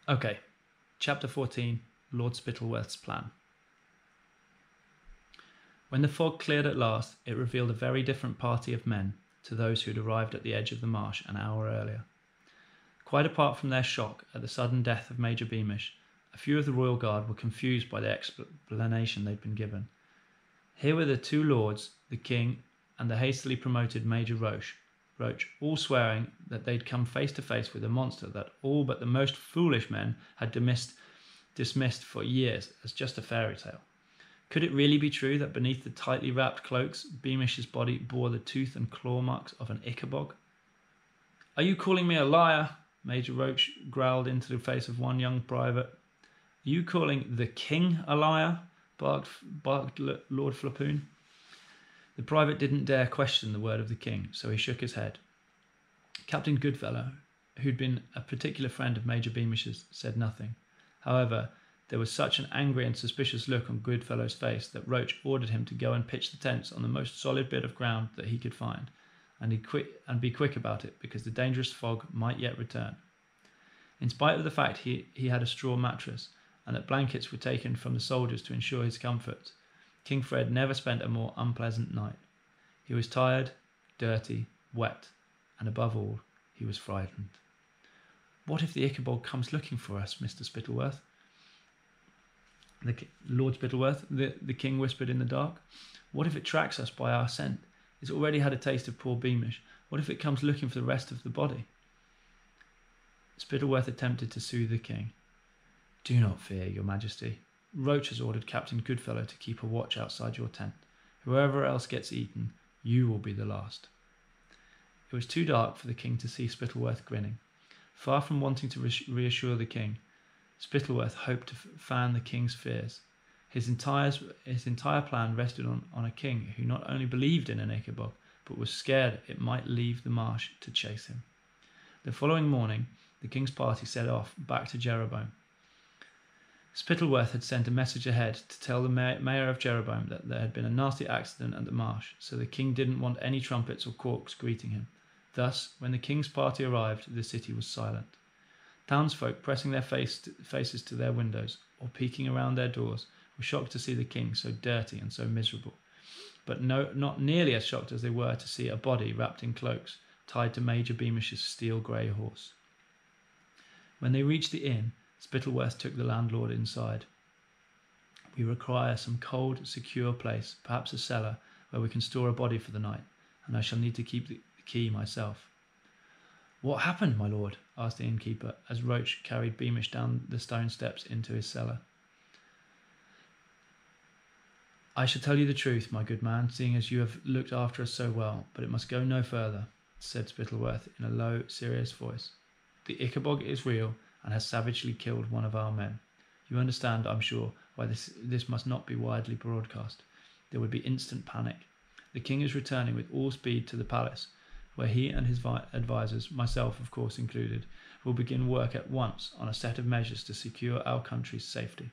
Okay, Chapter 14, Lord Spittleworth's Plan. When the fog cleared at last, it revealed a very different party of men to those who had arrived at the edge of the marsh an hour earlier. Quite apart from their shock at the sudden death of Major Beamish, a few of the royal guard were confused by the explanation they'd been given. Here were the two lords, the king, and the hastily promoted Major Roach, all swearing that they'd come face to face with a monster that all but the most foolish men had dismissed for years as just a fairy tale. Could it really be true that beneath the tightly wrapped cloaks, Beamish's body bore the tooth and claw marks of an Ickabog? "Are you calling me a liar?" Major Roach growled into the face of one young private. "Are you calling the king a liar?" barked Lord Flapoon. The private didn't dare question the word of the king, so he shook his head. Captain Goodfellow, who'd been a particular friend of Major Beamish's, said nothing. However, there was such an angry and suspicious look on Goodfellow's face that Roach ordered him to go and pitch the tents on the most solid bit of ground that he could find, and be quick about it, because the dangerous fog might yet return. In spite of the fact he had a straw mattress, and that blankets were taken from the soldiers to ensure his comfort, King Fred never spent a more unpleasant night. He was tired, dirty, wet, and above all, he was frightened. "What if the Ickabog comes looking for us, Mr. Spittleworth?" Lord Spittleworth, the king whispered in the dark. "What if it tracks us by our scent? It's already had a taste of poor Beamish. What if it comes looking for the rest of the body?" Spittleworth attempted to soothe the king. "Do not fear, your majesty. Roach has ordered Captain Goodfellow to keep a watch outside your tent. Whoever else gets eaten, you will be the last." It was too dark for the king to see Spittleworth grinning. Far from wanting to reassure the king, Spittleworth hoped to fan the king's fears. His entire plan rested on a king who not only believed in an Ickabog, but was scared it might leave the marsh to chase him. The following morning, the king's party set off back to Jeroboam. Spittleworth had sent a message ahead to tell the mayor of Jeroboam that there had been a nasty accident at the marsh, so the king didn't want any trumpets or corks greeting him. Thus, when the king's party arrived, the city was silent. Townsfolk pressing their faces to their windows or peeking around their doors were shocked to see the king so dirty and so miserable, but not nearly as shocked as they were to see a body wrapped in cloaks tied to Major Beamish's steel grey horse. When they reached the inn, Spittleworth took the landlord inside. "We require some cold, secure place, perhaps a cellar, where we can store a body for the night, and I shall need to keep the key myself." "What happened, my lord?" asked the innkeeper, as Roach carried Beamish down the stone steps into his cellar. "I shall tell you the truth, my good man, seeing as you have looked after us so well, but it must go no further," said Spittleworth in a low, serious voice. "The Ickabog is real, and has savagely killed one of our men. You understand, I'm sure, why this must not be widely broadcast. There would be instant panic. The king is returning with all speed to the palace, where he and his advisers, myself of course included, will begin work at once on a set of measures to secure our country's safety."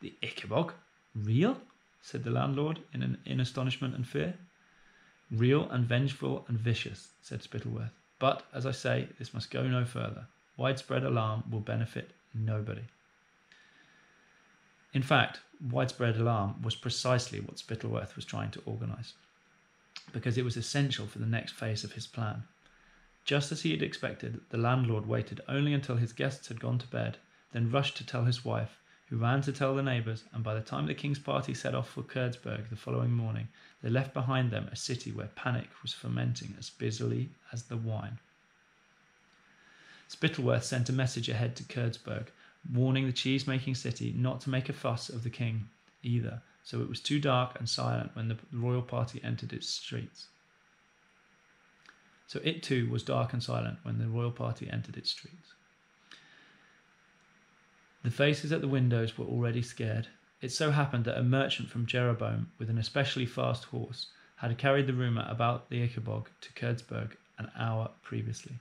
"The Ickabog? Real?" said the landlord in astonishment and fear. "Real and vengeful and vicious," said Spittleworth. "But, as I say, this must go no further. Widespread alarm will benefit nobody." In fact, widespread alarm was precisely what Spittleworth was trying to organise, because it was essential for the next phase of his plan. Just as he had expected, the landlord waited only until his guests had gone to bed, then rushed to tell his wife, who ran to tell the neighbours, and by the time the king's party set off for Kurdsburg the following morning, they left behind them a city where panic was fermenting as busily as the wine. Spittleworth sent a message ahead to Kurdsburg, warning the cheese-making city not to make a fuss of the king either, so it was too dark and silent when the royal party entered its streets. So it too was dark and silent when the royal party entered its streets. The faces at the windows were already scared. It so happened that a merchant from Jeroboam with an especially fast horse had carried the rumour about the Ickabog to Kurdsburg an hour previously.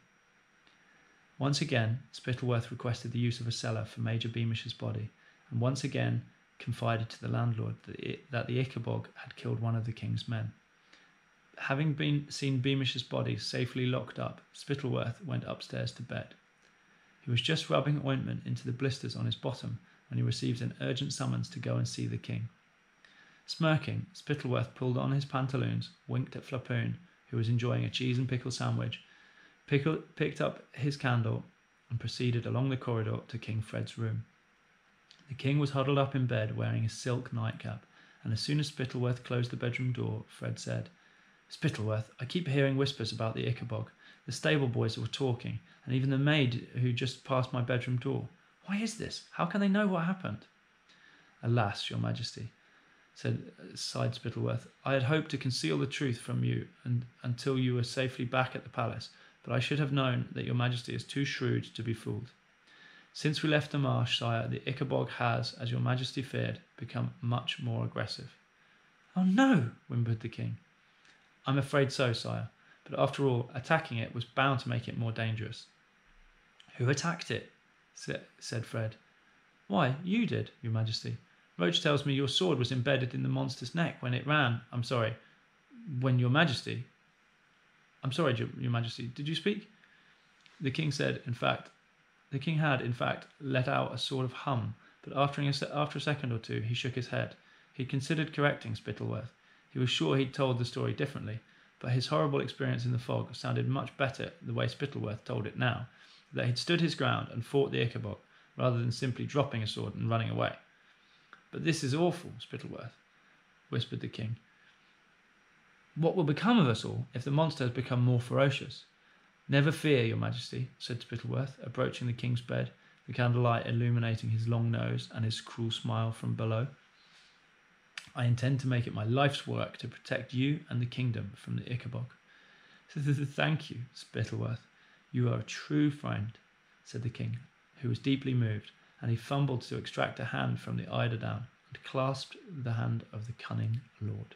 Once again, Spittleworth requested the use of a cellar for Major Beamish's body, and once again confided to the landlord that the Ickabog had killed one of the king's men. Having seen Beamish's body safely locked up, Spittleworth went upstairs to bed. He was just rubbing ointment into the blisters on his bottom when he received an urgent summons to go and see the king. Smirking, Spittleworth pulled on his pantaloons, winked at Flapoon, who was enjoying a cheese and pickle sandwich, picked up his candle, and proceeded along the corridor to King Fred's room. The king was huddled up in bed wearing his silk nightcap, and as soon as Spittleworth closed the bedroom door, Fred said, "Spittleworth, I keep hearing whispers about the Ickabog. The stable boys were talking, and even the maid who just passed my bedroom door. Why is this? How can they know what happened?" "Alas, your majesty," sighed Spittleworth, "I had hoped to conceal the truth from you until you were safely back at the palace, but I should have known that your majesty is too shrewd to be fooled. Since we left the marsh, sire, the Ickabog has, as your majesty feared, become much more aggressive." "Oh no," whimpered the king. "I'm afraid so, sire, but after all, attacking it was bound to make it more dangerous." "Who attacked it?" said Fred. "Why, you did, your majesty. Roach tells me your sword was embedded in the monster's neck when it ran. When your majesty... I'm sorry, your majesty, did you speak?" The king had, in fact, let out a sort of hum, but after a second or two he shook his head. He'd considered correcting Spittleworth. He was sure he'd told the story differently, but his horrible experience in the fog sounded much better the way Spittleworth told it now, that he'd stood his ground and fought the Ickabog, rather than simply dropping a sword and running away. "But this is awful, Spittleworth," whispered the king. "What will become of us all if the monster has become more ferocious?" "Never fear, your majesty," said Spittleworth, approaching the king's bed, the candlelight illuminating his long nose and his cruel smile from below. "I intend to make it my life's work to protect you and the kingdom from the Ickabog." "Thank you, Spittleworth. You are a true friend," said the king, who was deeply moved, and he fumbled to extract a hand from the eiderdown and clasped the hand of the cunning lord.